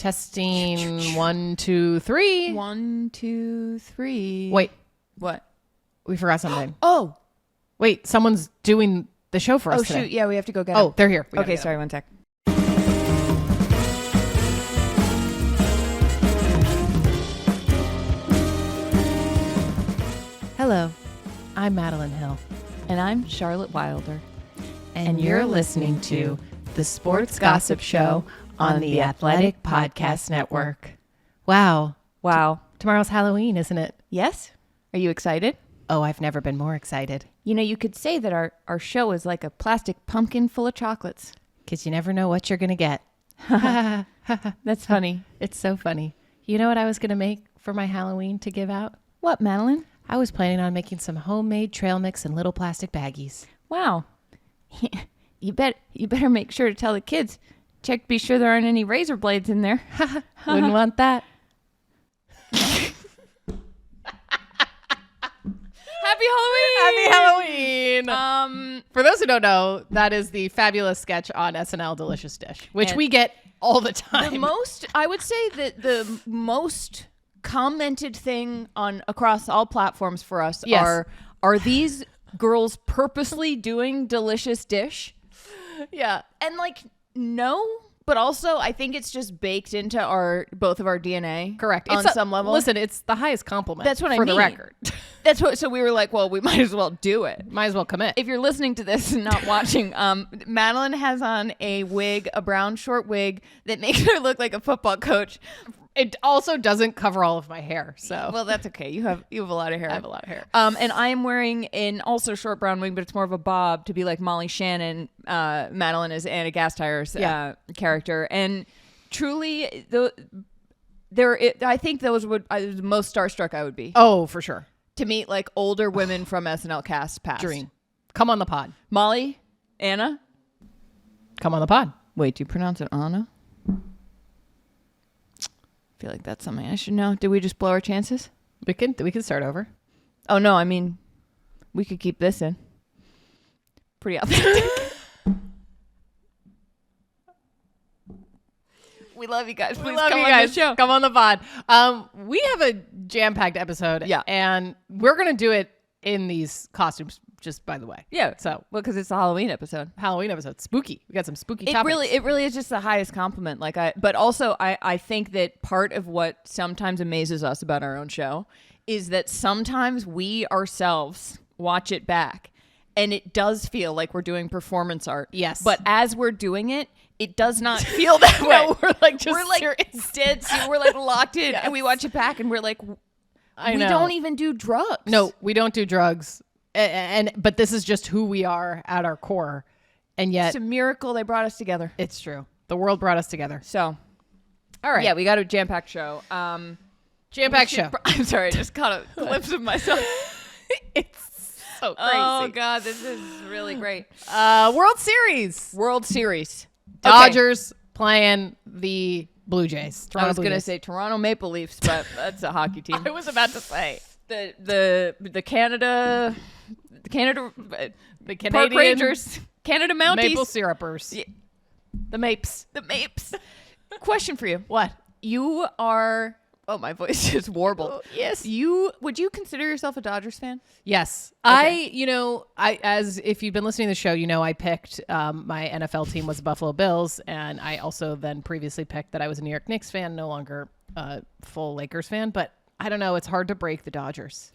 Testing 1, 2, 3. 1, 2, 3. Wait. What? We forgot something. Oh. Wait, someone's doing the show for us today. Shoot. Yeah, we have to go get them. Oh, they're here. Okay, sorry, 1 sec. Hello, I'm Madeline Hill. And I'm Charlotte Wilder. And you're listening to the Sports Gossip Show on the Athletic Podcast Network. Wow. Tomorrow's Halloween, isn't it? Yes? Are you excited? Oh, I've never been more excited. You know, you could say that our show is like a plastic pumpkin full of chocolates. Because you never know what you're going to get. That's funny. It's so funny. You know what I was going to make for my Halloween to give out? What, Madeline? I was planning on making some homemade trail mix in little plastic baggies. Wow. You better make sure to tell the kids. Check to be sure there aren't any razor blades in there. Wouldn't want that. Happy Halloween! Happy Halloween! For those who don't know, that is the fabulous sketch on SNL Delicious Dish, which we get all the time. I would say that the most commented thing across all platforms for us are these girls purposely doing Delicious Dish? Yeah. And no, but also I think it's just baked into both of our DNA. Correct. On some level. Listen, it's the highest compliment. That's what I mean. For the record. So we were like, well, we might as well do it. Might as well commit. If you're listening to this and not watching, Madeline has on a brown short wig that makes her look like a football coach. It also doesn't cover all of my hair, so. Well, that's okay. You have a lot of hair. I have a lot of hair. And I am wearing an also short brown wig, but it's more of a bob to be like Molly Shannon. Madeline is Ana Gasteyer's character, and truly, I think those would the most starstruck I would be. Oh, for sure. To meet like older women from SNL cast past. Dream. Come on the pod. Molly, Anna. Come on the pod. Wait, do you pronounce it Anna? I feel like that's something I should know. Did we just blow our chances? We can start over. Oh no, I mean, we could keep this in. Pretty authentic. We love you guys. Please come on the show. Come on the pod. We have a jam-packed episode. Yeah. And we're going to do it in these costumes, just by the way. Yeah. So, because it's a Halloween episode. Spooky. We got some spooky topics. It really is just the highest compliment. But also I think that part of what sometimes amazes us about our own show is that sometimes we ourselves watch it back and it does feel like we're doing performance art. Yes. But as we're doing it, it does not feel that way. No, we're like dead. So we're like locked in and we watch it back and we're like, we don't even do drugs. No, we don't do drugs. But this is just who we are at our core. And yet it's a miracle they brought us together. It's true. The world brought us together. So, all right. Yeah, we got a jam-packed show. Jam-packed show. I'm sorry, I just caught a glimpse of myself. It's so crazy. Oh, God, this is really great. World Series. Dodgers playing the Blue Jays. I was going to say Toronto Maple Leafs, but that's a hockey team. I was about to say. The Canada... The Canadian Park Rangers, Canada Mounties, Maple Syrupers, the Mapes. Question for you: What? You are? Oh, my voice just warbled. Oh, yes. Would you consider yourself a Dodgers fan? Yes. Okay. As if you've been listening to the show, I picked my NFL team was the Buffalo Bills, and I also then previously picked that I was a New York Knicks fan, no longer a full Lakers fan. But I don't know. It's hard to break the Dodgers.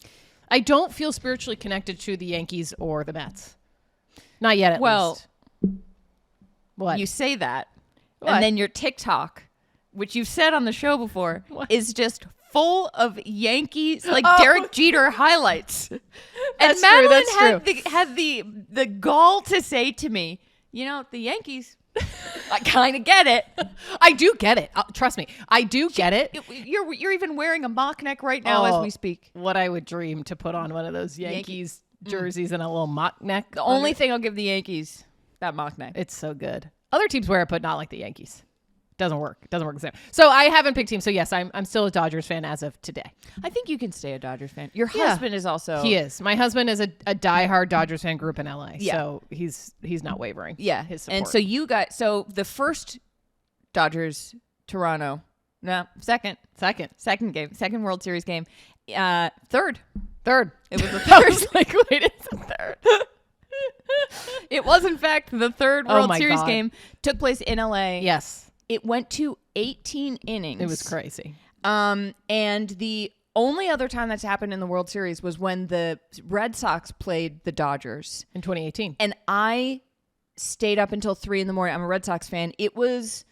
I don't feel spiritually connected to the Yankees or the Mets. Not yet, at least. What? You say that, What? and then your TikTok, which you've said on the show before, is just full of Yankees, Derek Jeter highlights. And Madeline had the gall to say to me, the Yankees, I kind of get it. I do get it. Trust me. I do get it. You're even wearing a mock neck right now as we speak. What I would dream to put on one of those Yankees jerseys and a little mock neck. The only thing I'll give the Yankees, that mock neck. It's so good. Other teams wear it, but not like the Yankees. Doesn't work. It doesn't work the same. So I haven't picked teams. So yes, I'm still a Dodgers fan as of today. I think you can stay a Dodgers fan. Your husband is also. He is. My husband is a diehard Dodgers fan, grew up in LA. Yeah. So he's not wavering. Yeah. His support. And so the first Dodgers Toronto No, second game, second World Series game. Third. It was the third. I was like, wait, it's the third. It was, in fact, the third World Series God. game. Took place in LA. Yes. It went to 18 innings. It was crazy. And the only other time that's happened in the World Series was when the Red Sox played the Dodgers. In 2018. And I stayed up until 3 a.m. I'm a Red Sox fan. It was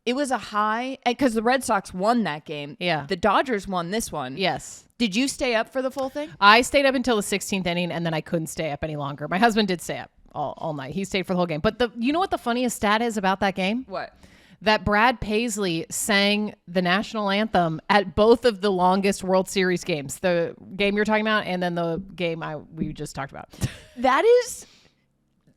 a high, because the Red Sox won that game. Yeah. The Dodgers won this one. Yes. Did you stay up for the full thing? I stayed up until the 16th inning, and then I couldn't stay up any longer. My husband did stay up all night. He stayed for the whole game. But you know what the funniest stat is about that game? What? That Brad Paisley sang the national anthem at both of the longest World Series games. The game you're talking about, and then the game we just talked about. That is...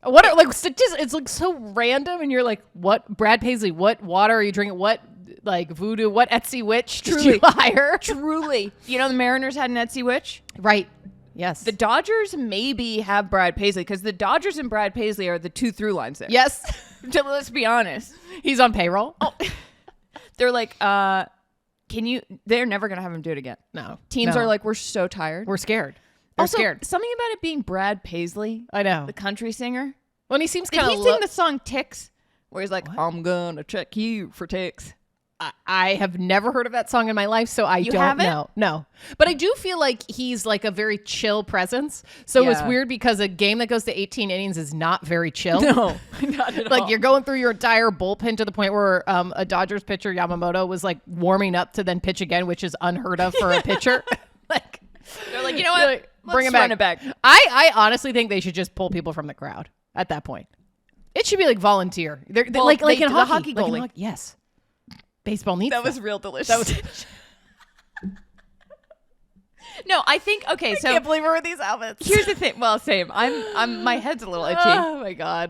What are, like, statistics? It's like so random, and you're like, what? Brad Paisley, what water are you drinking? What, like, voodoo? What Etsy witch did you hire? Truly. You know, the Mariners had an Etsy witch? Right. Yes. The Dodgers maybe have Brad Paisley, because the Dodgers and Brad Paisley are the two through lines there. Yes. Let's be honest. He's on payroll. Oh. They're like, they're never going to have him do it again. No. Teams are like, we're so tired. We're scared. They're also, scared. Something about it being Brad Paisley. I know. The country singer. Well, and he seems Did kind he of... sing the song Ticks? Where he's like, I'm going to check you for ticks. I have never heard of that song in my life, so I don't know. No. But I do feel like he's like a very chill presence. So it's weird because a game that goes to 18 innings is not very chill. No, not at all. Like, you're going through your entire bullpen to the point where a Dodgers pitcher, Yamamoto, was like warming up to then pitch again, which is unheard of for a pitcher. Like, they're like, you know what? Like, bring it back. I honestly think they should just pull people from the crowd at that point. It should be like volunteer. They're like in the hockey. goalie. Like yes. Baseball needs that. Was real delicious. No, I think, okay, so I can't believe we're in these outfits. Here's the thing. Well, same. I'm my head's a little itchy. Oh my God.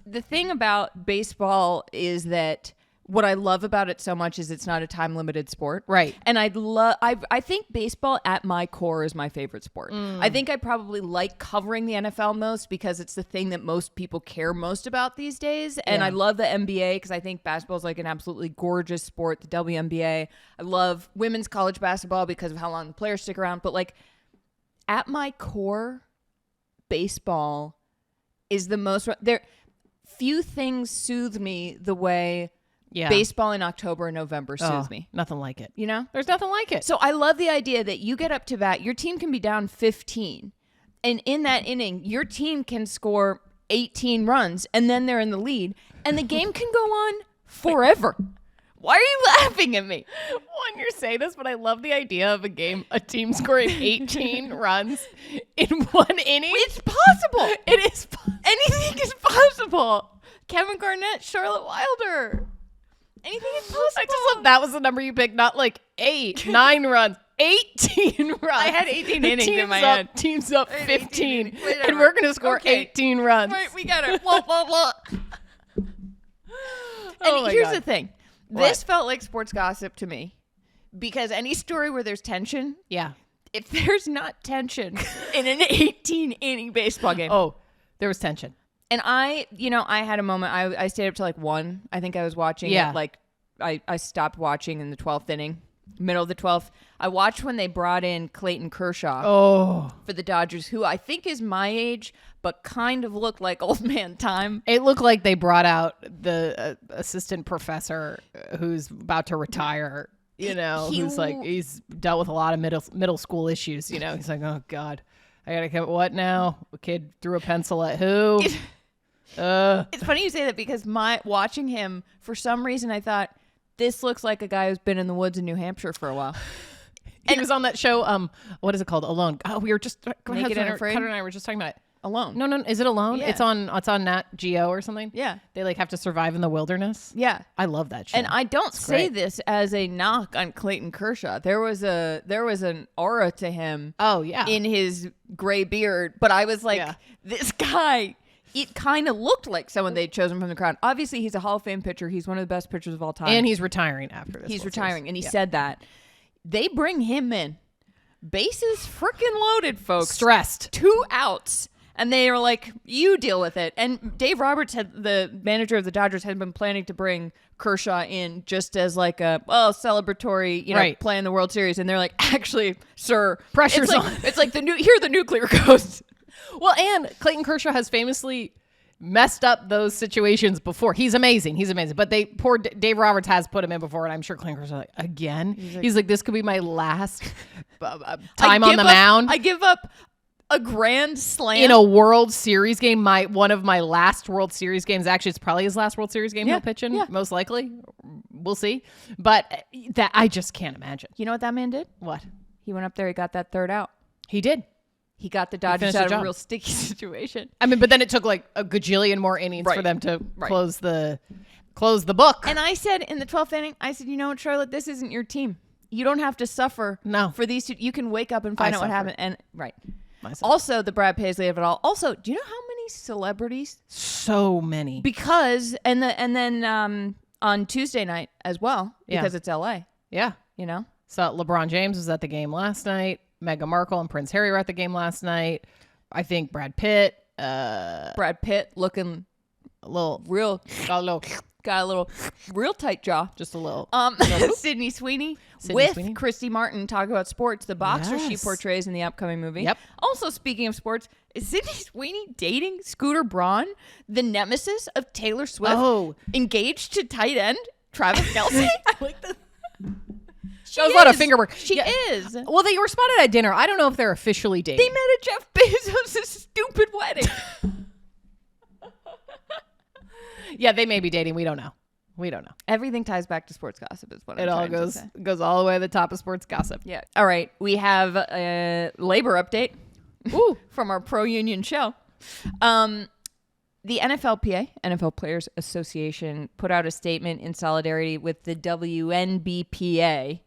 The thing about baseball is that what I love about it so much is it's not a time limited sport. Right. And I think baseball at my core is my favorite sport. I think I probably like covering the NFL most because it's the thing that most people care most about these days. And I love the NBA because I think basketball is like an absolutely gorgeous sport, the WNBA. I love women's college basketball because of how long the players stick around. But like at my core, baseball is the most, there few things soothe me the way baseball in October and November soothes me. Nothing like it. You know? There's nothing like it. So I love the idea that you get up to bat, your team can be down 15. And in that inning, your team can score 18 runs and then they're in the lead. And the game can go on forever. Why are you laughing at me? One, you're saying this, but I love the idea of a team scoring 18 runs in one inning. It's possible. It is. Anything is possible. Kevin Garnett, Charlotte Wilder. Anything is possible. I just love that was the number you picked, not like 8, 9 runs. 18 runs. I had 18 innings in my head. Team's up 15. And we're going to score 18 runs. Right, we got it. Blah, blah, blah. And here's the thing. This felt like sports gossip to me. Because any story where there's tension. Yeah. If there's not tension in an 18-inning baseball game. Oh, there was tension. And I had a moment. I stayed up till like 1. I think I was watching it. Like, I stopped watching in the 12th inning, middle of the 12th. I watched when they brought in Clayton Kershaw for the Dodgers, who I think is my age, but kind of looked like old man time. It looked like they brought out the assistant professor who's about to retire, he's dealt with a lot of middle school issues. He's like, oh, God, I got to come. What now? A kid threw a pencil at who? It's funny you say that because watching him, for some reason, I thought, this looks like a guy who's been in the woods in New Hampshire for a while. He was on that show, what is it called? Alone. Oh, we were just... Naked and Afraid? Cutter and I were just talking about it. Alone. No, is it Alone? Yeah. It's on Nat Geo or something? Yeah. They like have to survive in the wilderness? Yeah. I love that show. And I don't say this as a knock on Clayton Kershaw. There was an aura to him. Oh, yeah. In his gray beard. But I was like, this guy... It kind of looked like someone they'd chosen from the crowd. Obviously, he's a Hall of Fame pitcher. He's one of the best pitchers of all time. And he's retiring after this. He's retiring, and he said that. They bring him in. Bases freaking loaded, folks. Stressed. 2 outs. And they were like, you deal with it. And Dave Roberts, the manager of the Dodgers, had been planning to bring Kershaw in just as like a celebratory, right. playing the World Series, and they're like, actually, sir, pressure's on. It's like here are the nuclear codes. Well, and Clayton Kershaw has famously messed up those situations before. He's amazing. But poor Dave Roberts has put him in before, and I'm sure Clayton Kershaw like, again. He's like, this could be my last time on the mound. I give up a grand slam in a World Series game. One of my last World Series games. Actually, it's probably his last World Series game he'll pitch in. Most likely, we'll see. But that I just can't imagine. You know what that man did? What? He went up there. He got that third out. He did. He got the Dodgers out of a real sticky situation. I mean, but then it took like a gajillion more innings for them to close the book. And I said in the 12th inning, you know what, Charlotte, this isn't your team. You don't have to suffer for these two. You can wake up and find out what happened. And also the Brad Paisley of it all. Also, do you know how many celebrities? So many. Because and then on Tuesday night as well, because it's LA. Yeah. So LeBron James was at the game last night. Meghan Markle and Prince Harry were at the game last night. I think Brad Pitt looking a little real, got a little real tight jaw, just a little. Sydney Sweeney with Christy Martin talk about sports, the boxer she portrays in the upcoming movie. Yep. Also, speaking of sports, is Sydney Sweeney dating Scooter Braun, the nemesis of Taylor Swift, engaged to tight end Travis Kelce? I like that. That was a lot of finger work. She is. Well, they were spotted at dinner. I don't know if they're officially dating. They met at Jeff Bezos' stupid wedding. Yeah, they may be dating. We don't know. Everything ties back to sports gossip is what I'm trying to say. Goes all the way to the top of sports gossip. Yeah. All right. We have a labor update from our pro-union show. The NFLPA, NFL Players Association, put out a statement in solidarity with the WNBPA.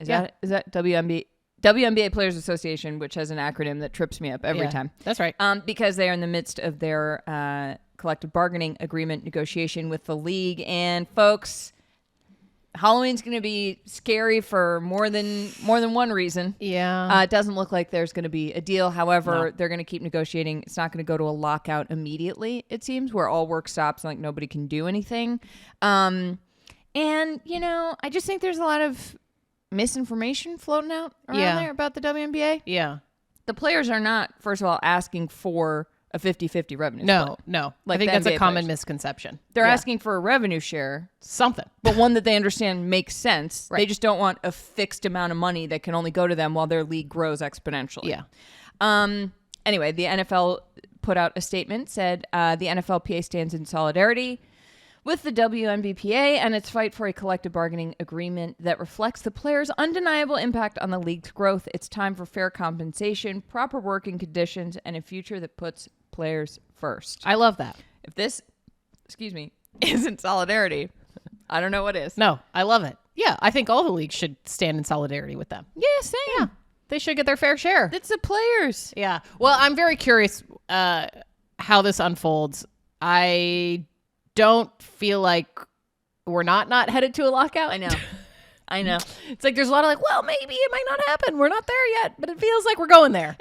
Is that WNBA Players Association, which has an acronym that trips me up every time. That's right. Because they are in the midst of their collective bargaining agreement negotiation with the league. And folks, Halloween's going to be scary for more than one reason. Yeah. It doesn't look like there's going to be a deal. However, they're going to keep negotiating. It's not going to go to a lockout immediately, it seems, where all work stops and like nobody can do anything. And, I just think there's a lot of misinformation floating out around there about the WNBA. Yeah. The players are not, first of all, asking for a 50-50 revenue split. No. Like I think that's a common players. Misconception. They're asking for a revenue share. Something. But one that they understand makes sense. Right. They just don't want a fixed amount of money that can only go to them while their league grows exponentially. Yeah. Anyway, the NFL put out a statement, said the NFLPA stands in solidarity with the WNBPA and its fight for a collective bargaining agreement that reflects the players' undeniable impact on the league's growth. It's time for fair compensation, proper working conditions, and a future that puts players first. I love that. If this, isn't solidarity, I don't know what is. No, I love it. Yeah, I think all the leagues should stand in solidarity with them. Yeah, same. Yeah, they should get their fair share. It's the players. Yeah. Well, I'm very curious how this unfolds. I don't feel like we're not headed to a lockout. I know. It's like there's a lot of like, well, maybe it might not happen. We're not there yet, but it feels like we're going there.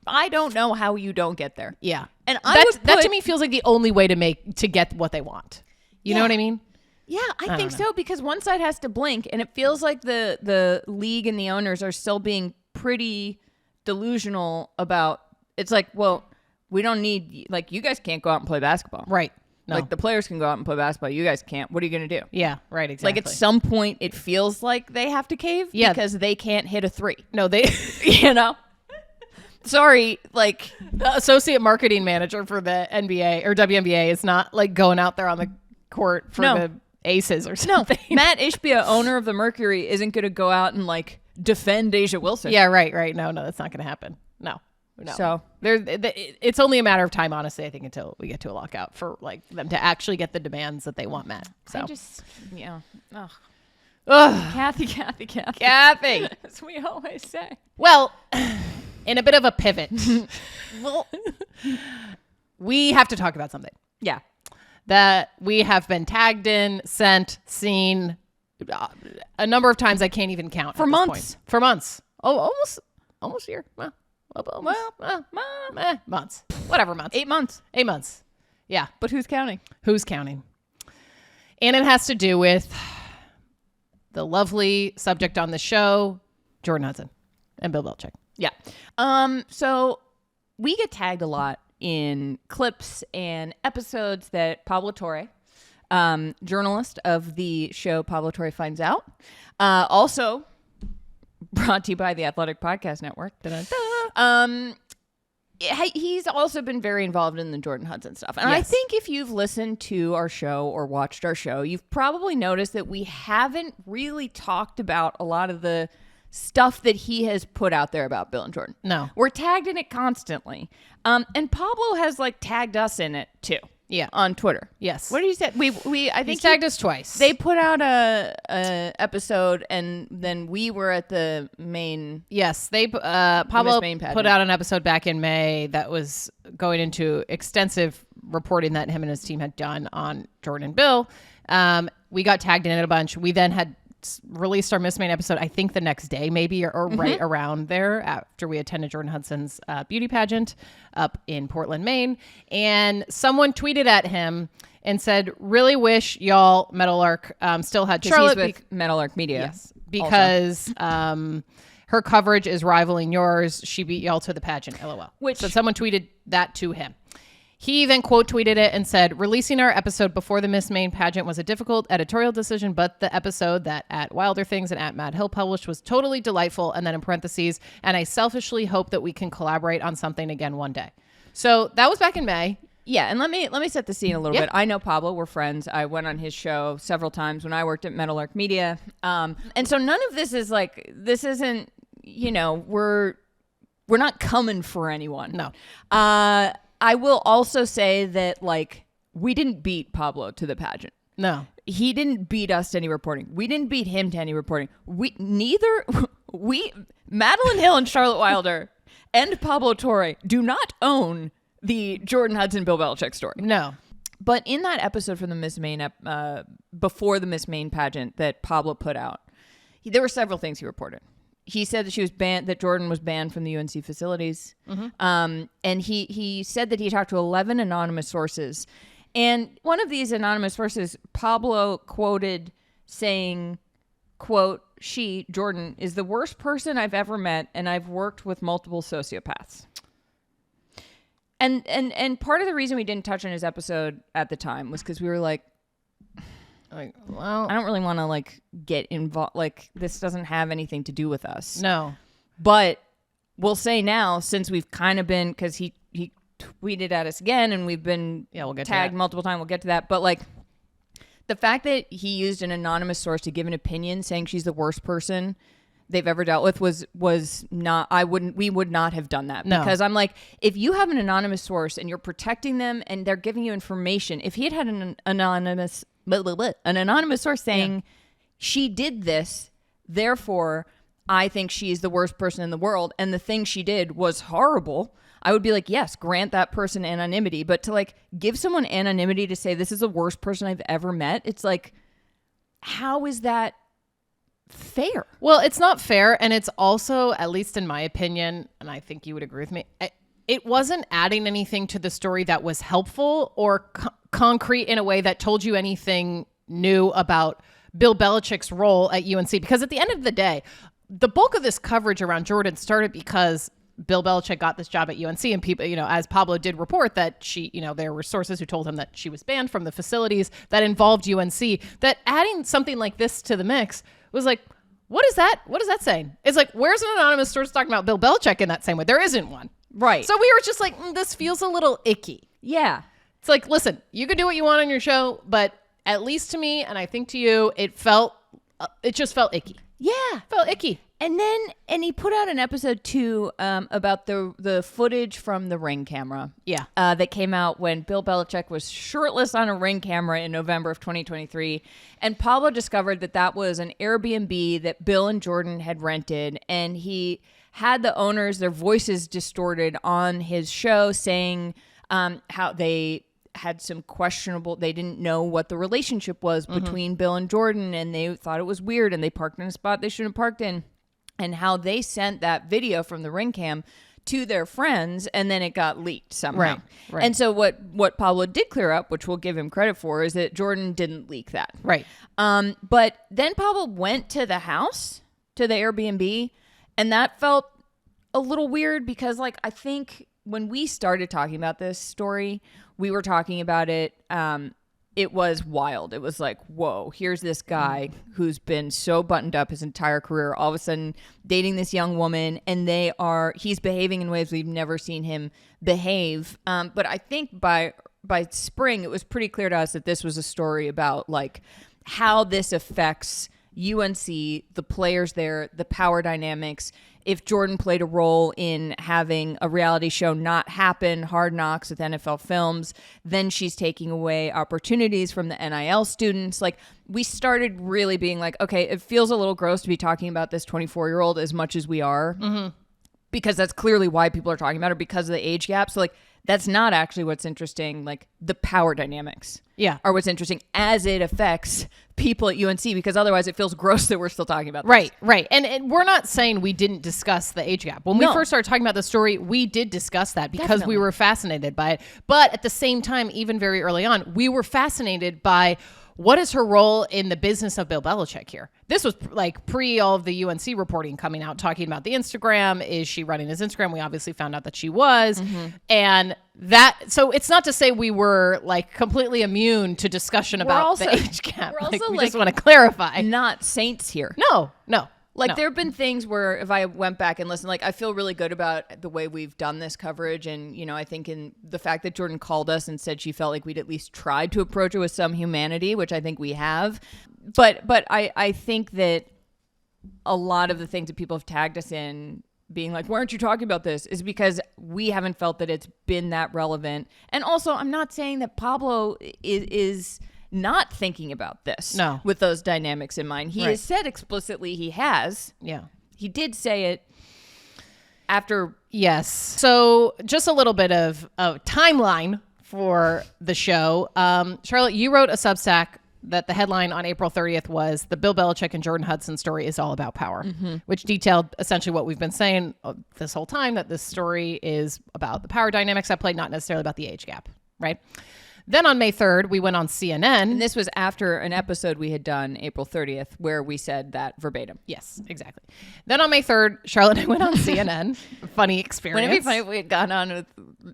I don't know how you don't get there. Yeah. And that to me feels like the only way to get what they want. You know what I mean? Yeah, I think so, because one side has to blink, and it feels like the league and the owners are still being pretty delusional about, it's like, well, we don't need, like, you guys can't go out and play basketball. Right. No. Like, the players can go out and play basketball. You guys can't. What are you going to do? Yeah, right, exactly. Like, at some point, it feels like they have to cave because they can't hit a three. No, they... Sorry, like... The associate marketing manager for the NBA or WNBA is not, like, going out there on the court for the aces or something. No, Matt Ishbia, owner of the Mercury, isn't going to go out and, like, defend Asia Wilson. Yeah, right. No, that's not going to happen. No. So it's only a matter of time, honestly, I think, until we get to a lockout for like them to actually get the demands that they want met. So I just, Ugh. Kathy, as we always say. Well, in a bit of a pivot, we have to talk about something. Yeah, that we have been tagged in, sent, seen a number of times I can't even count for months. For months. Oh, almost a year. Months. Whatever months. 8 months. 8 months. Yeah. But who's counting? Who's counting? And it has to do with the lovely subject on the show, Jordon Hudson and Bill Belichick. Yeah. So we get tagged a lot in clips and episodes that Pablo Torre, journalist of the show Pablo Torre Finds Out, also brought to you by the Athletic Podcast Network. He's also been very involved in the Jordon Hudson stuff. And I think if you've listened to our show or watched our show, you've probably noticed that we haven't really talked about a lot of the stuff that he has put out there about Bill and Jordon. No. We're tagged in it constantly. And Pablo has tagged us in it too. Yeah. On Twitter. Yes. What did he say? I think he tagged us twice. They put out a episode, and then we were at the main. Yes, Pablo put out an episode back in May that was going into extensive reporting that him and his team had done on Jordan and Bill. We got tagged in it a bunch. We then had released our Miss Maine episode, I think the next day maybe, or right around there, after we attended Jordon Hudson's beauty pageant up in Portland, Maine. And someone tweeted at him and said, really wish y'all Meadowlark still had Charlotte. He's with Meadowlark Media. Yes, because her coverage is rivaling yours. She beat y'all to the pageant, LOL. So someone tweeted that to him. He then quote tweeted it and said, releasing our episode before the Miss Maine pageant was a difficult editorial decision, but the episode that at Wilder Things and at Mad Hill published was totally delightful. And then in parentheses, and I selfishly hope that we can collaborate on something again one day. So that was back in May. Yeah, and let me set the scene a little bit. I know Pablo. We're friends. I went on his show several times when I worked at Meadowlark Media. And so none of this is this isn't, we're not coming for anyone. No. I will also say that we didn't beat Pablo to the pageant. No. He didn't beat us to any reporting. We didn't beat him to any reporting. Madeline Hill and Charlotte Wilder and Pablo Torre do not own the Jordon Hudson Bill Belichick story. No. But in that episode from the Miss Maine, before the Miss Maine pageant that Pablo put out, there were several things he reported. He said that she was banned, that Jordon was banned from the UNC facilities. And he said that he talked to 11 anonymous sources. And one of these anonymous sources, Pablo quoted saying, quote, she, Jordon, is the worst person I've ever met, and I've worked with multiple sociopaths. And part of the reason we didn't touch on his episode at the time was because we were like, well, I don't really want to get involved. This doesn't have anything to do with us. No. But we'll say now, since we've kind of been, because he tweeted at us again and we've been we'll get tagged multiple times. We'll get to that. But the fact that he used an anonymous source to give an opinion saying she's the worst person they've ever dealt with was not, we would not have done that. No. Because I'm if you have an anonymous source and you're protecting them and they're giving you information, if he had an anonymous source saying she did this, therefore I think she's the worst person in the world and the thing she did was horrible, I would be yes, grant that person anonymity. But to give someone anonymity to say this is the worst person I've ever met, it's how is that fair? Well, it's not fair, and it's also, at least in my opinion, and I think you would agree with me, it wasn't adding anything to the story that was helpful or concrete in a way that told you anything new about Bill Belichick's role at UNC. Because at the end of the day, the bulk of this coverage around Jordon started because Bill Belichick got this job at UNC, and people, as Pablo did report that she, there were sources who told him that she was banned from the facilities that involved UNC, that adding something like this to the mix was what is that? What is that saying? It's where's an anonymous source talking about Bill Belichick in that same way? There isn't one. Right. So we were just this feels a little icky. Yeah. It's listen, you can do what you want on your show, but at least to me, and I think to you, it just felt icky. Yeah. Felt icky. And he put out an episode too about the footage from the Ring camera. Yeah. That came out when Bill Belichick was shirtless on a Ring camera in November of 2023. And Pablo discovered that was an Airbnb that Bill and Jordon had rented. And he had the owners, their voices distorted on his show, saying how they had some questionable, they didn't know what the relationship was between Bill and Jordon. And they thought it was weird. And they parked in a spot they shouldn't have parked in. And how they sent that video from the Ring cam to their friends, and then it got leaked somehow. Right. And so what Pablo did clear up, which we'll give him credit for, is that Jordon didn't leak that. Right. But then Pablo went to the house, to the Airbnb, and that felt a little weird because, like, I think when we started talking about this story, we were talking about it. It was wild. It was like, whoa, here's this guy who's been so buttoned up his entire career, all of a sudden dating this young woman, and he's behaving in ways we've never seen him behave. But I think by spring, it was pretty clear to us that this was a story about like how this affects UNC, the players there, the power dynamics. If Jordon played a role in having a reality show not happen, Hard Knocks with NFL Films, then she's taking away opportunities from the NIL students. Like, we started really being like, okay, it feels a little gross to be talking about this 24-year-old as much as we are, because that's clearly why people are talking about her, because of the age gap. So, like, that's not actually what's interesting. Like, the power dynamics are what's interesting as it affects people at UNC, because otherwise it feels gross that we're still talking about this. Right. And we're not saying we didn't discuss the age gap. When we first started talking about the story, we did discuss that because we were fascinated by it. But at the same time, even very early on, we were fascinated by what is her role in the business of Bill Belichick here? This was like pre all of the UNC reporting coming out, talking about the Instagram. Is she running his Instagram? We obviously found out that she was. And so it's not to say we were like completely immune to discussion about the age gap. We're also we just want to clarify. Not saints here. No. Like, there have been things where if I went back and listened, like, I feel really good about the way we've done this coverage. And, you know, I think in the fact that Jordon called us and said she felt like we'd at least tried to approach it with some humanity, which I think we have. But I think that a lot of the things that people have tagged us in being like, why aren't you talking about this, is because we haven't felt that it's been that relevant. And also, I'm not saying that Pablo is not thinking about this with those dynamics in mind. He has said explicitly he has. Yeah. He did say it after. Yes. So just a little bit of a timeline for the show. Charlotte, you wrote a Substack that the headline on April 30th was "The Bill Belichick and Jordon Hudson story is all about power," which detailed essentially what we've been saying this whole time, that this story is about the power dynamics at play, not necessarily about the age gap, right? Then on May 3rd, we went on CNN. And this was after an episode we had done April 30th where we said that verbatim. Yes, exactly. Then on May 3rd, Charlotte and I went on CNN. Funny experience. Wouldn't it be funny if we had gone on with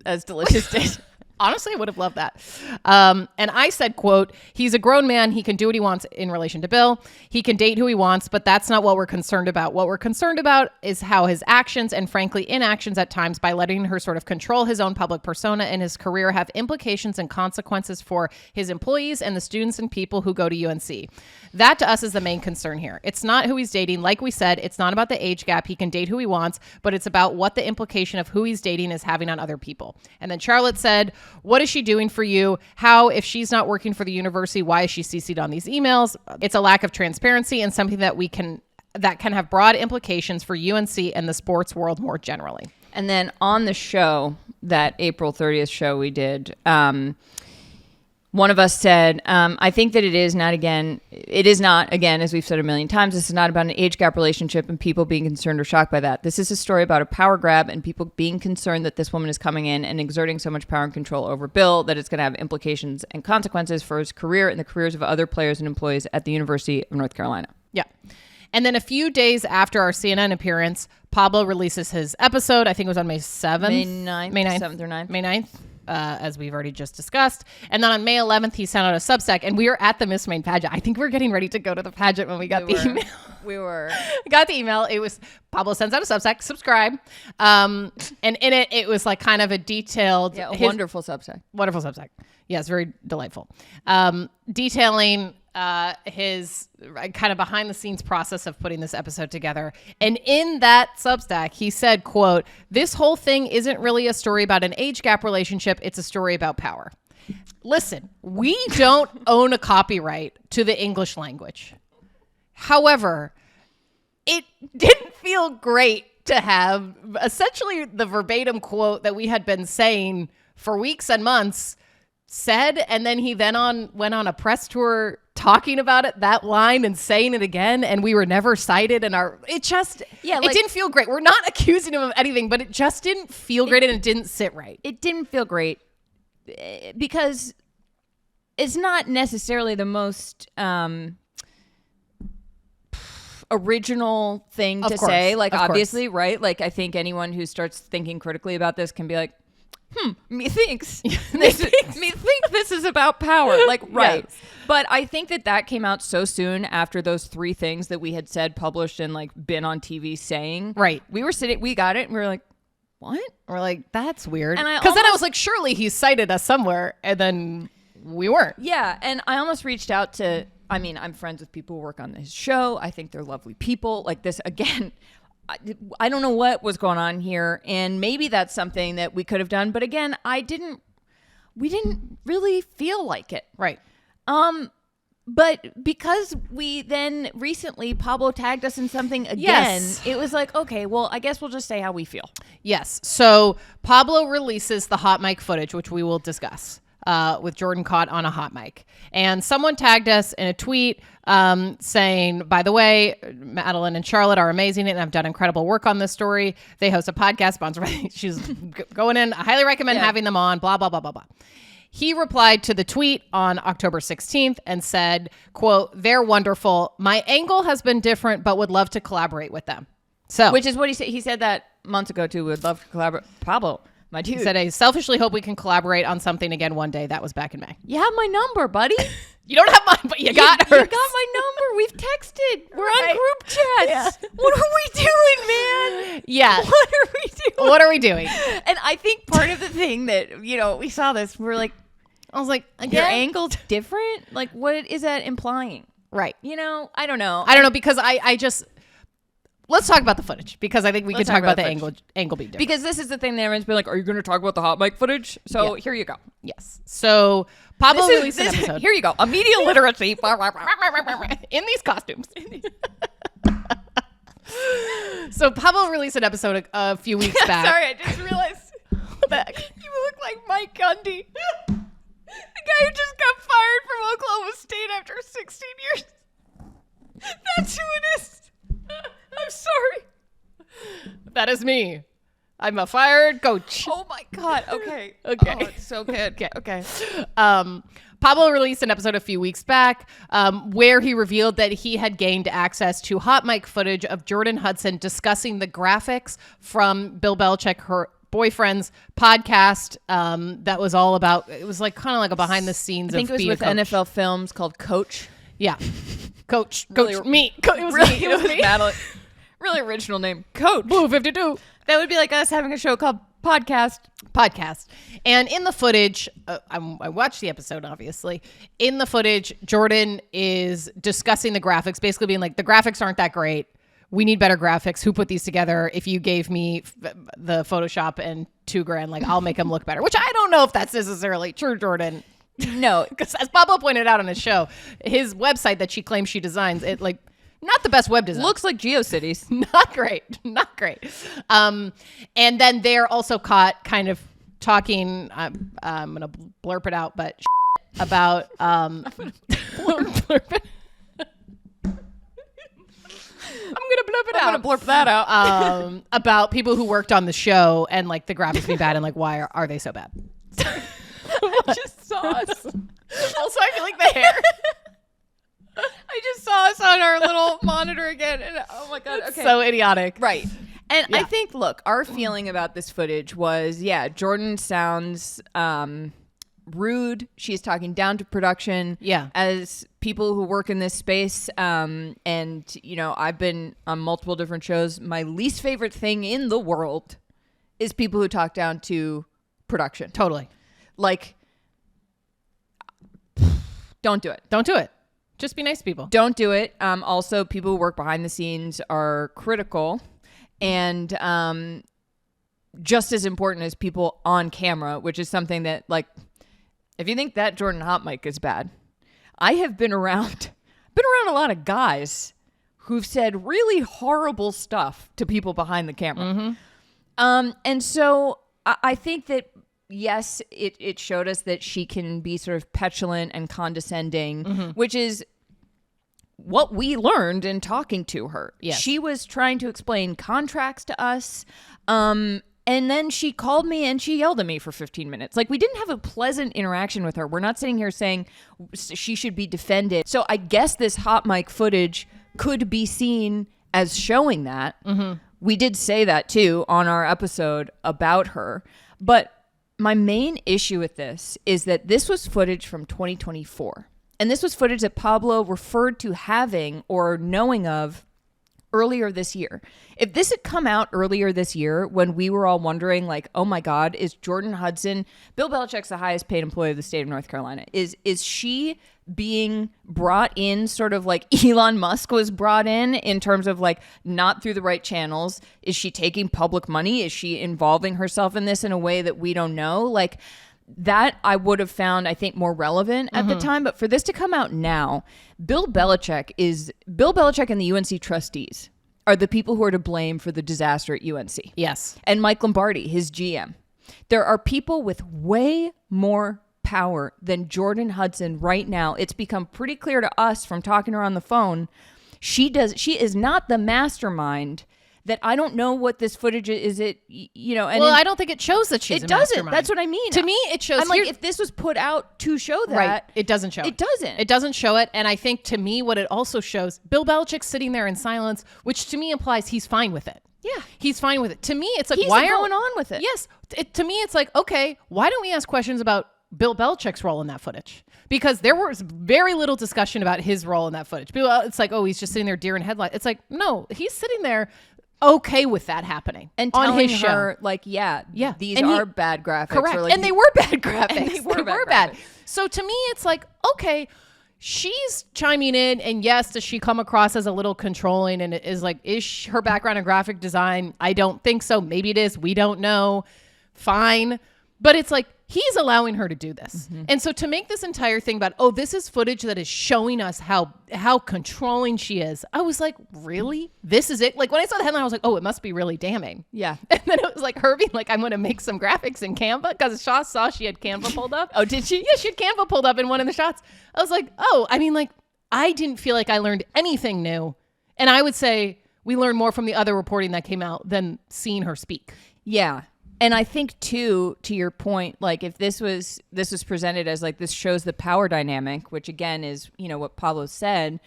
As Delicious Days? Honestly, I would have loved that. And I said, quote, "He's a grown man. He can do what he wants in relation to Bill. He can date who he wants, but that's not what we're concerned about. What we're concerned about is how his actions, and frankly inactions at times, by letting her sort of control his own public persona and his career, have implications and consequences for his employees and the students and people who go to UNC. That to us is the main concern here. It's not who he's dating. Like we said, it's not about the age gap. He can date who he wants, but it's about what the implication of who he's dating is having on other people." And then Charlotte said, "What is she doing for you? How, if she's not working for the university, why is she CC'd on these emails? It's a lack of transparency and something that can have broad implications for UNC and the sports world more generally." And then on the show, that April 30th show we did, one of us said, "I think that it is not, again, as we've said a million times, this is not about an age gap relationship and people being concerned or shocked by that. This is a story about a power grab and people being concerned that this woman is coming in and exerting so much power and control over Bill that it's going to have implications and consequences for his career and the careers of other players and employees at the University of North Carolina." Yeah. And then a few days after our CNN appearance, Pablo releases his episode. I think it was on May 7th. May 9th. 7th or 9th. May 9th. As we've already just discussed. And then on May 11th, he sent out a Substack, and we were at the Miss Maine pageant. I think we were getting ready to go to the pageant when we got the email. We were. Got the email. It was, Pablo sends out a Substack, subscribe. And in it was like kind of a detailed. Yeah, wonderful Substack. Wonderful Substack. Yes, very delightful. Detailing his kind of behind the scenes process of putting this episode together. And in that Substack, he said, quote, "This whole thing isn't really a story about an age gap relationship. It's a story about power." Listen, we don't own a copyright to the English language. However, it didn't feel great to have essentially the verbatim quote that we had been saying for weeks and months said, and then he went on a press tour talking about that line and saying it again, and we were never cited, and it didn't feel great. We're not accusing him of anything, but it just didn't feel great, and it didn't sit right. It didn't feel great because it's not necessarily the most original thing to say. Like, obviously, right? Like, I think anyone who starts thinking critically about this can be like, methinks this is about power. Like, right. Yes. But I think that came out so soon after those 3 things that we had said, published, and like been on TV saying. Right. We got it, and we were like, what? We're like, that's weird. Because then I was like, surely he cited us somewhere, and then we weren't. Yeah, and I almost reached out to, I mean, I'm friends with people who work on this show. I think they're lovely people. Like this, again, I don't know what was going on here, and maybe that's something that we could have done. But again, we didn't really feel like it. Right. But because we then recently Pablo tagged us in something again, yes. It was like, okay, well, I guess we'll just say how we feel. Yes. So Pablo releases the hot mic footage, which we will discuss. With Jordon caught on a hot mic. And someone tagged us in a tweet saying, by the way, Madeline and Charlotte are amazing and have done incredible work on this story. They host a podcast sponsored by, she's going in. I highly recommend having them on, blah, blah, blah, blah, blah. He replied to the tweet on October 16th and said, quote, "They're wonderful. My angle has been different, but would love to collaborate with them." So, which is what he said. He said that months ago too. Would love to collaborate. Pablo. My dude. He said, "I selfishly hope we can collaborate on something again one day." That was back in May. You have my number, buddy. You don't have mine, but you got hers. You got my number. We've texted. We're on group chats. Yeah. What are we doing, man? Yeah. What are we doing? And I think part of the thing that, we saw this, we're like, I was like, again? Your angle's different? Like, what is that implying? Right. I don't know. Because I just... Let's talk about the footage, because I think we can talk about the angle being different. Because this is the thing that everyone's been like, are you going to talk about the hot mic footage? So here you go. Yes. So Pablo released an episode. Here you go. A media literacy. In these costumes. So Pablo released an episode a few weeks back. Sorry, I just realized. What the heck? You look like Mike Gundy. The guy who just got fired from Oklahoma State after 16 years. That's who it is. I'm sorry. That is me. I'm a fired coach. Oh my God. Okay. Okay. Oh, it's so good. Okay. Pablo released an episode a few weeks back where he revealed that he had gained access to hot mic footage of Jordon Hudson discussing the graphics from Bill Belichick, her boyfriend's podcast. That was all about, it was like kind of like a behind the scenes. I think it was with NFL Films called Coach. Yeah. Coach really, me. It was me. Madeline. Really original name. Coach. Blue 52. That would be like us having a show called Podcast. And in the footage, I watched the episode, obviously. In the footage, Jordon is discussing the graphics, basically being like, the graphics aren't that great. We need better graphics. Who put these together? If you gave me the Photoshop and $2,000, like, I'll make them look better. Which I don't know if that's necessarily true, Jordon. No, because as Pablo pointed out on his show, his website that she claims she designs, it like not the best web design. Looks like GeoCities. Not great. And then they're also caught kind of talking. I'm gonna blurp it out, but about I'm gonna blurp it. I'm gonna blurp that out. About people who worked on the show and like the graphics being bad and like why are they so bad? I just saw us. Also, I feel like the hair. I just saw us on our little monitor again, and oh my God, okay, so idiotic, right? And I think, look, our feeling about this footage was, Jordon sounds rude. She's talking down to production. Yeah, as people who work in this space, and I've been on multiple different shows. My least favorite thing in the world is people who talk down to production. Totally. Like, don't do it. Don't do it. Just be nice to people. Don't do it. Also, people who work behind the scenes are critical and just as important as people on camera, which is something that, like, if you think that Jordon hot mic is bad, I have been around a lot of guys who've said really horrible stuff to people behind the camera. Mm-hmm. And so I think that yes, it showed us that she can be sort of petulant and condescending, which is what we learned in talking to her. Yes. She was trying to explain contracts to us. And then she called me and she yelled at me for 15 minutes. Like, we didn't have a pleasant interaction with her. We're not sitting here saying she should be defended. So I guess this hot mic footage could be seen as showing that. We did say that too on our episode about her. But my main issue with this is that this was footage from 2024. And this was footage that Pablo referred to having or knowing of earlier this year. If this had come out earlier this year when we were all wondering, like, oh my God, is Jordon Hudson, Bill Belichick's the highest paid employee of the state of North Carolina. Is she being brought in sort of like Elon Musk was brought in terms of like not through the right channels? Is she taking public money? Is she involving herself in this in a way that we don't know? Like, that I would have found, I think, more relevant at the time. But for this to come out now, Bill Belichick and the UNC trustees are the people who are to blame for the disaster at UNC. Yes. And Mike Lombardi, his GM. There are people with way more power than Jordon Hudson right now. It's become pretty clear to us from talking to her on the phone. She is not the mastermind. That I don't know what this footage is. And I don't think it shows that she's a mastermind. It doesn't. That's what I mean. To me, it shows. I'm like, if this was put out to show that, right? It doesn't show. It doesn't. It doesn't show it. And I think to me, what it also shows, Bill Belichick's sitting there in silence, which to me implies he's fine with it. Yeah, he's fine with it. To me, it's like, he's why are going on with it? Yes. To me, it's like, okay, why don't we ask questions about Bill Belichick's role in that footage? Because there was very little discussion about his role in that footage. It's like, oh, he's just sitting there deer in headlights. It's like, no, he's sitting there okay with that happening and on telling his her show. Like, these are bad graphics. Correct. Or like, and they were bad graphics. And they were bad. So to me, it's like, okay, she's chiming in, and yes, does she come across as a little controlling? And it is like, is her background in graphic design? I don't think so. Maybe it is. We don't know. Fine. But it's like, he's allowing her to do this. And so to make this entire thing about, oh, this is footage that is showing us how controlling she is. I was like, really? This is it? Like, when I saw the headline, I was like, oh, it must be really damning. Yeah. And then it was like her being like, I'm going to make some graphics in Canva, because Shaw saw she had Canva pulled up. Oh, did she? Yeah, she had Canva pulled up in one of the shots. I was like, oh, I mean, like, I didn't feel like I learned anything new. And I would say we learned more from the other reporting that came out than seeing her speak. Yeah. And I think too, to your point, like, if this was presented as like, this shows the power dynamic, which again is, what Pablo said,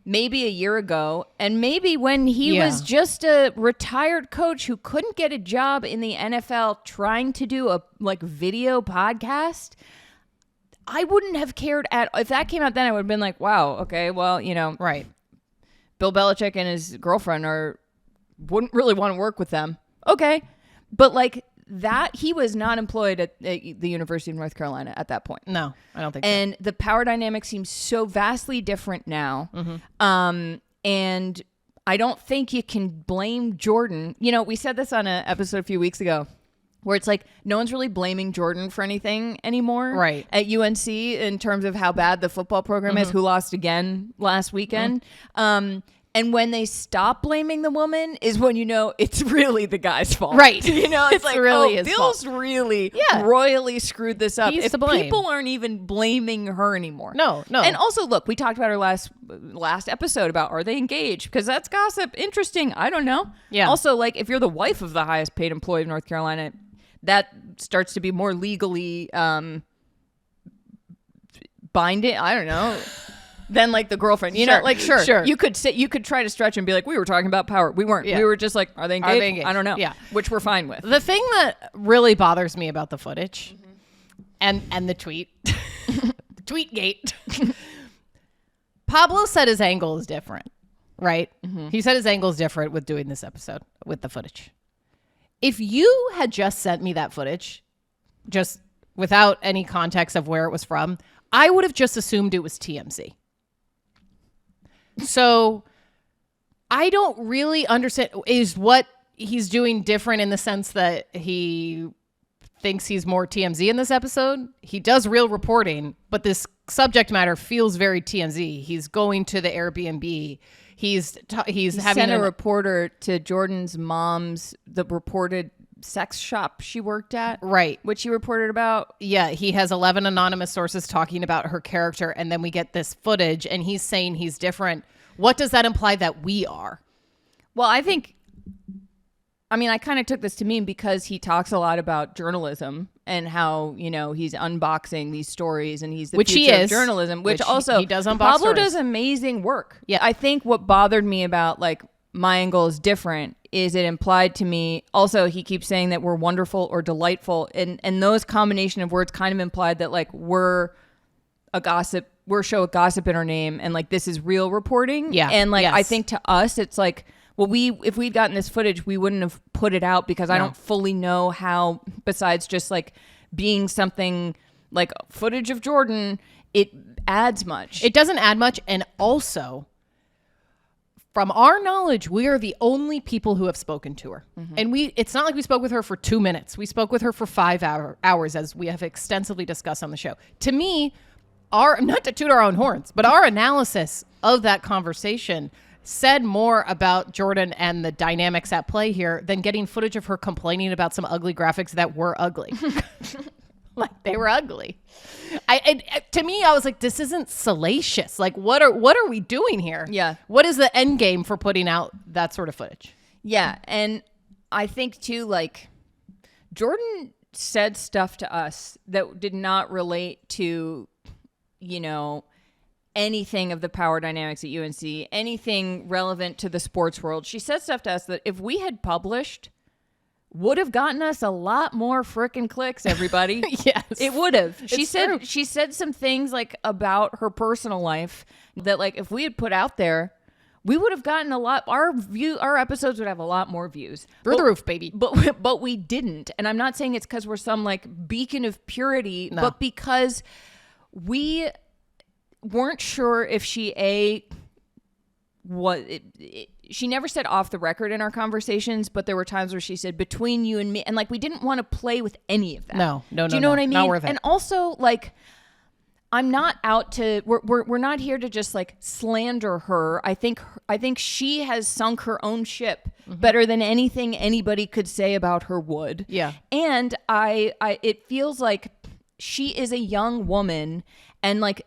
maybe a year ago, and maybe when he was just a retired coach who couldn't get a job in the NFL trying to do a like video podcast, I wouldn't have cared if that came out then. I would have been like, wow, okay, well, right. Bill Belichick and his girlfriend wouldn't really want to work with them. Okay. But like, that he was not employed at the University of North Carolina at that point. No, I don't think so. And the power dynamic seems so vastly different now. And I don't think you can blame Jordon. We said this on an episode a few weeks ago where it's like, no one's really blaming Jordon for anything anymore. Right. At UNC in terms of how bad the football program is, who lost again last weekend. And when they stop blaming the woman is when it's really the guy's fault. Right. It's like, really his Bill's fault. Really royally screwed this up. He's if to blame. People aren't even blaming her anymore. No. And also, look, we talked about her last episode about, are they engaged? Because that's gossip. Interesting. I don't know. Yeah. Also, like, if you're the wife of the highest paid employee of North Carolina, that starts to be more legally binding. I don't know. Than like the girlfriend, sure. You could try to stretch and be like, we were talking about power. We weren't. Yeah. We were just like, are they engaged? I don't know. Yeah. Which we're fine with. The thing that really bothers me about the footage and the tweet, Tweetgate, Pablo said his angle is different, right? He said his angle is different with doing this episode with the footage. If you had just sent me that footage, just without any context of where it was from, I would have just assumed it was TMZ. So I don't really understand, is what he's doing different in the sense that he thinks he's more TMZ in this episode? He does real reporting, but this subject matter feels very TMZ. He's going to the Airbnb. He having sent a reporter to Jordan's mom's, the reported sex shop she worked at. Right. Which he reported about. Yeah, he has 11 anonymous sources talking about her character, and then we get this footage, and he's saying he's different. What does that imply that we are? Well, I kind of took this to mean because he talks a lot about journalism and how, he's unboxing these stories and he's the future of journalism, which also he does unbox Pablo stories. does amazing work. Yeah. I think what bothered me about like my angle is different is it implied to me also he keeps saying that we're wonderful or delightful, and those combination of words kind of implied that like we're a show of gossip in our name and like this is real reporting. Yeah. And like yes. I think to us it's like, well, if we'd gotten this footage, we wouldn't have put it out because I don't fully know how, besides just like being something like footage of Jordon, it adds much. It doesn't add much. And also, from our knowledge, we are the only people who have spoken to her. Mm-hmm. And it's not like we spoke with her for 2 minutes. We spoke with her for 5 hours, as we have extensively discussed on the show. To me, not to toot our own horns, but our analysis of that conversation said more about Jordon and the dynamics at play here than getting footage of her complaining about some ugly graphics that were ugly. Like they were ugly. To me, I was like, this isn't salacious. Like, what are we doing here? Yeah. What is the end game for putting out that sort of footage? Yeah. And I think too, like Jordon said stuff to us that did not relate to, anything of the power dynamics at UNC, anything relevant to the sports world. She said stuff to us that if we had published would have gotten us a lot more frickin' clicks, everybody. Yes. It would have. She true. said some things like about her personal life that like if we had put out there, we would have gotten a lot. Our episodes would have a lot more views. Through the roof, baby. But we didn't. And I'm not saying it's because we're some like beacon of purity, but because we weren't sure if she she never said off the record in our conversations, but there were times where she said between you and me, and like we didn't want to play with any of that. No. Do you know what I mean? Not worth it. And also like I'm not out to we're not here to just like slander her. I think she has sunk her own ship better than anything anybody could say about her would. Yeah. And it feels like she is a young woman, and like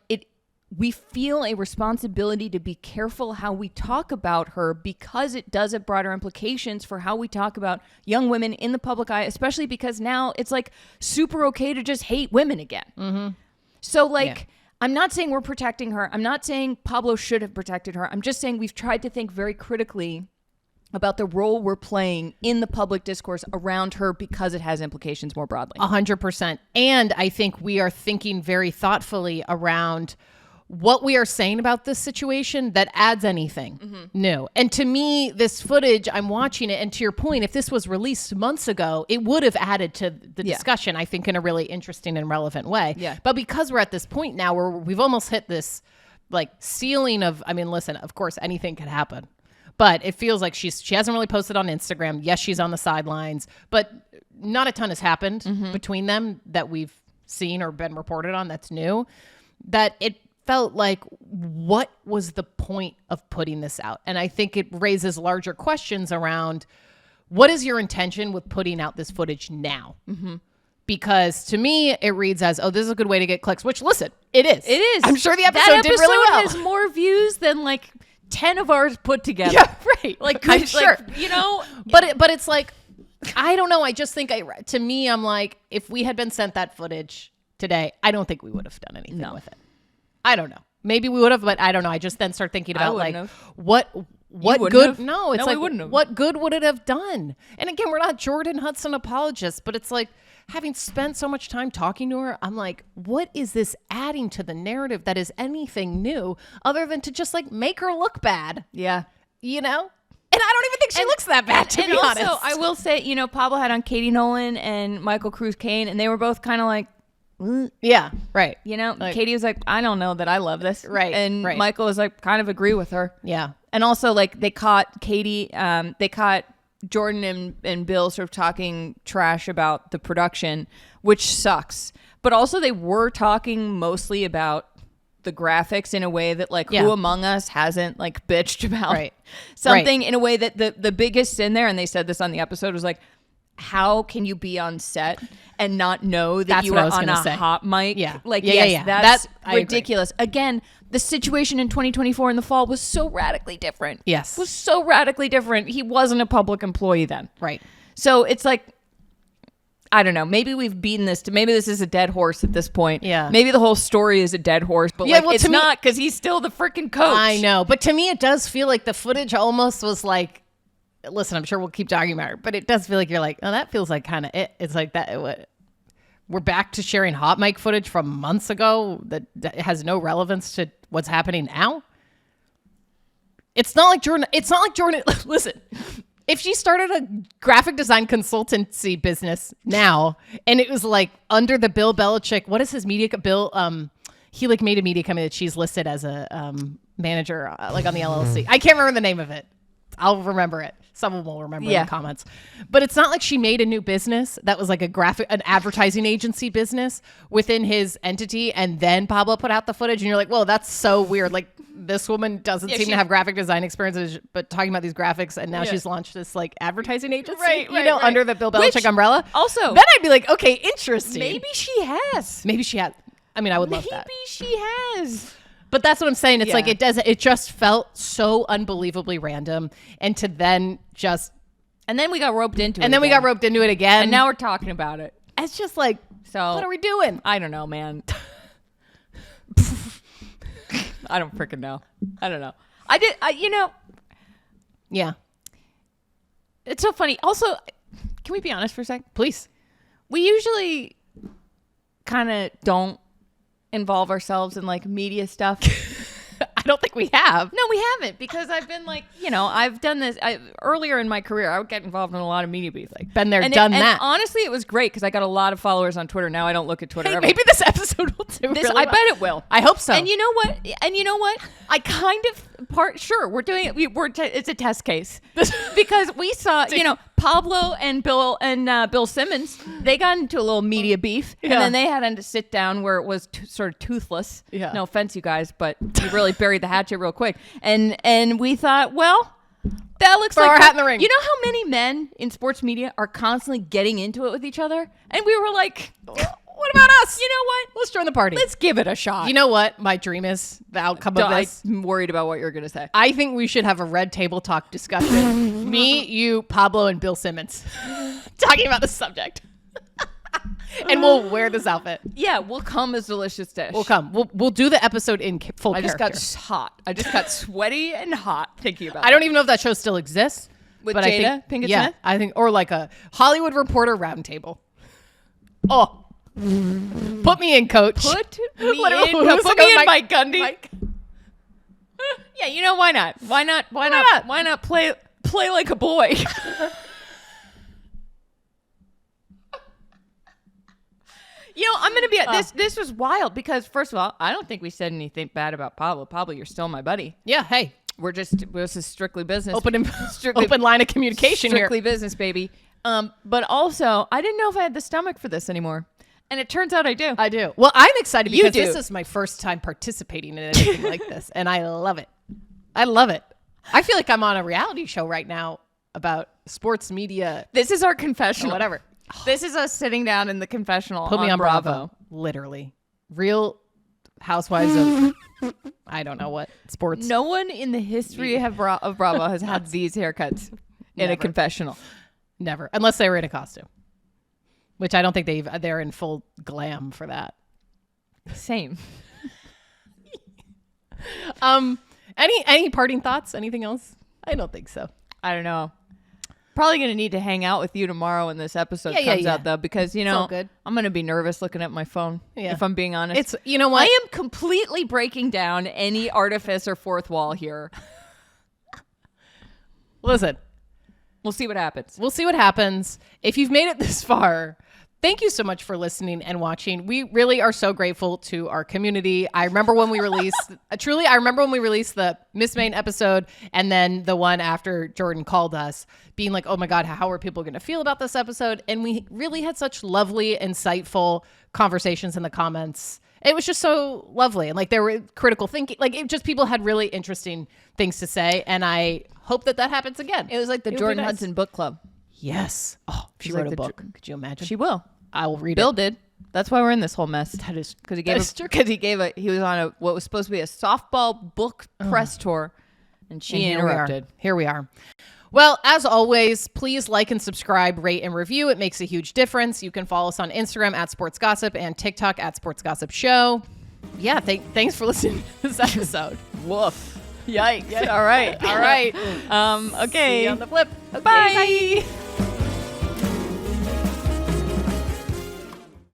we feel a responsibility to be careful how we talk about her because it does have broader implications for how we talk about young women in the public eye, especially because now it's like super okay to just hate women again. Mm-hmm. So like, I'm not saying we're protecting her. I'm not saying Pablo should have protected her. I'm just saying we've tried to think very critically about the role we're playing in the public discourse around her because it has implications more broadly. 100%. And I think we are thinking very thoughtfully around what we are saying about this situation that adds anything new. And to me, this footage, I'm watching it, and to your point, if this was released months ago, it would have added to the discussion, I think, in a really interesting and relevant way. Yeah. But because we're at this point now where we've almost hit this like ceiling of, I mean, listen, of course, anything could happen. But it feels like she hasn't really posted on Instagram. Yes, she's on the sidelines, but not a ton has happened between them that we've seen or been reported on that's new. That it felt like, what was the point of putting this out? And I think it raises larger questions around what is your intention with putting out this footage now? Mm-hmm. Because to me, it reads as, oh, this is a good way to get clicks, which listen, it is. It is. I'm sure the episode did really well. That episode has more views than like 10 of ours put together. Yeah, right. Like, I'm sure. Like, But it's like, I don't know. I just think to me, I'm like, if we had been sent that footage today, I don't think we would have done anything with it. I don't know. Maybe we would have, but I don't know. I just then start thinking about like what good? Have? No, it's no, like what good would it have done? And again, we're not Jordon Hudson apologists, but it's like having spent so much time talking to her, I'm like, what is this adding to the narrative that is anything new other than to just like make her look bad? Yeah, you know. And I don't even think she looks that bad, to be honest. Also, I will say, Pablo had on Katie Nolan and Michael Cruz Kane, and they were both kind of like, yeah, right. Like, Katie was like, I don't know that I love this. Right. And right. Michael was like, kind of agree with her. Yeah. And also like they caught Katie, they caught Jordon and Bill sort of talking trash about the production, which sucks. But also they were talking mostly about the graphics in a way that like who among us hasn't like bitched about something in a way that the biggest sin there, and they said this on the episode, was like, how can you be on set and not know that That's you what I are was on gonna a say. hot mic? Yeah. Like, Yeah, yes, yeah. that's I ridiculous. Again, the situation in 2024 in the fall was so radically different. Yes. Was so radically different. He wasn't a public employee then. Right. So it's like, I don't know. Maybe we've beaten this. Maybe this is a dead horse at this point. Yeah. Maybe the whole story is a dead horse, but Yeah, like, well, it's to me- not because he's still the freaking coach. I know. But to me, it does feel like the footage almost was like, listen, I'm sure we'll keep talking about it, but it does feel like you're like, oh, that feels like kind of it. It's like that. We're back to sharing hot mic footage from months ago that has no relevance to what's happening now. It's not like Jordon. Listen, if she started a graphic design consultancy business now, and it was like under the Bill Belichick, what is his media? Bill, he like made a media company that she's listed as a manager, like on the LLC. I can't remember the name of it. I'll remember it. Someone will remember in the comments. But it's not like she made a new business that was like an advertising agency business within his entity, and then Pablo put out the footage, and you're like, whoa, that's so weird. Like, this woman doesn't seem to have graphic design experiences, but talking about these graphics, and now she's launched this like advertising agency, under the Bill Belichick umbrella. Also, then I'd be like, okay, interesting. Maybe she has. Maybe she had. I mean, I would love that. Maybe she has. But that's what I'm saying. It's like it just felt so unbelievably random. And to then just. And then we got roped into it. And then we got roped into it again. And now we're talking about it. It's just like, so what are we doing? I don't know, man. I don't freaking know. I don't know. Yeah. It's so funny. Also, can we be honest for a sec? Please. We usually kind of don't involve ourselves in like media stuff. I don't think we have. No, we haven't, because I've been like, I've done this earlier in my career. I would get involved in a lot of media beef. Like, been there, done that. And honestly, it was great because I got a lot of followers on Twitter. Now I don't look at Twitter ever. Maybe this episode will do this. really I well. bet it will. I hope so. And you know what? I kind of sure we're doing it. It's a test case because we saw Pablo and Bill Simmons. They got into a little media beef, and then they had to sit down where it was sort of toothless. Yeah. No offense, you guys, but you really buried the hatchet real quick. And we thought, well, that looks Throw like our hat in the ring. You know how many men in sports media are constantly getting into it with each other, and we were like, what about us? You know what? Let's join the party. Let's give it a shot. You know what? My dream is the outcome of this. I'm worried about what you're going to say. I think we should have a red table talk discussion. Me, you, Pablo, and Bill Simmons talking about the subject. And we'll wear this outfit. Yeah, we'll come as Delicious Dish. We'll come. We'll do the episode in full character. I just got hot. I just got sweaty and hot thinking about it. I don't even know if that show still exists. With but Jada Pinkett Smith? I think, or like a Hollywood Reporter roundtable. Oh. Put me in, coach. Put me in, Mike Gundy. Yeah, why not? Why not play like a boy? I'm going to be this was wild because, first of all, I don't think we said anything bad about Pablo. Pablo, you're still my buddy. Yeah, hey. This is strictly business. Open line of communication here. Strictly business, baby. But also, I didn't know if I had the stomach for this anymore. And it turns out I do. I do. Well, I'm excited because this is my first time participating in anything like this. And I love it. I love it. I feel like I'm on a reality show right now about sports media. This is our confessional. Whatever. This is us sitting down in the confessional. Put me on Bravo. Literally. Real Housewives of I don't know what sports. No one in the history of Bravo has had these haircuts in a confessional. Never. Unless they were in a costume. Which I don't think they're in full glam for that. Same. Any parting thoughts? Anything else? I don't think so. I don't know. Probably going to need to hang out with you tomorrow when this episode comes out, though, because, I'm going to be nervous looking at my phone, if I'm being honest. It's, you know what? I am completely breaking down any artifice or fourth wall here. Listen. We'll see what happens. If you've made it this far, thank you so much for listening and watching. We really are so grateful to our community. I remember when we released, the Miss Maine episode and then the one after Jordon called us being like, oh my God, how are people going to feel about this episode? And we really had such lovely, insightful conversations in the comments. It was just so lovely. And like there were critical thinking, people had really interesting things to say. And I hope that happens again. It was like the Jordon Hudson book club. Yes. Oh, if she She's wrote like a the book. Could you imagine? She will. I will read Bill it. did. That's why we're in this whole mess. That is because he was on what was supposed to be a softball book press tour, and she interrupted. Here we are. Well, as always, please like and subscribe, rate and review. It makes a huge difference. You can follow us on Instagram at Sports Gossip and TikTok at Sports Gossip Show. Yeah, thanks for listening to this episode. Woof. Yikes. All right. All right. Okay. See you on the flip. Okay, Bye. bye.